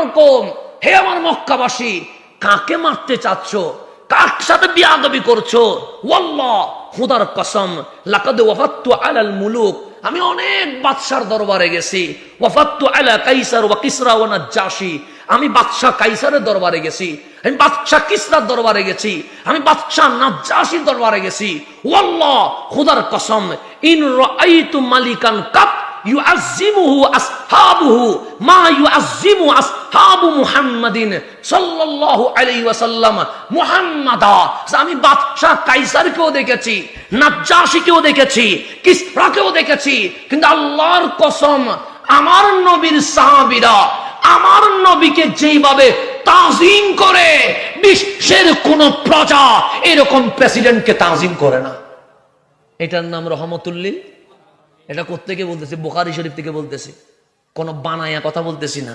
আমার কওম, হে আমার মক্কাবাসী, কাকে মারতে চাচ্ছ, কার সাথে বিয়াদবি করছো? ওয়াল্লাহ, খোদার কসম, লাকাদ ওয়াফাততু আলাল মুলুক, আমি অনেক বাদশার দরবারে গেছি। ওয়াফাততু আলা কাইসার ওয়া কিসরা ওয়া নাজ্জাশী, আমি বাদশা কাইসারের দরবারে গেছি, আমি বাদশা কিসরার দরবারে গেছি, আমি বাদশা নাজ্জাশীর দরবারে গেছি। ওয়াল্লাহ, খোদার কসম, ইন রাআইতু মালিকান কাত ইউআজ্জিমুহু আসহাবুহু মা ইউআজ্জিমু আসহাবু মুহাম্মাদিন সাল্লাল্লাহু আলাইহি ওয়াসাল্লাম মুহাম্মাদা, আমি বাদশা কাইসারকেও দেখেছি, নাজ্জাশীকেও দেখেছি, কিসরাকেও দেখেছি, কিন্তু আল্লাহর কসম, আমার নবীর সাহাবীরা আমার নবীকে যেইভাবে তাজিম করে, বিশ্বের কোন প্রজা এরকম প্রেসিডেন্টকে তাজিম করে না। এটার নাম রহমতুল্লিল। এটা কোত্থেকে বলতেছি? বুখারী শরীফ থেকে বলতেছি, কোন বানায়া কথা বলতেছি না।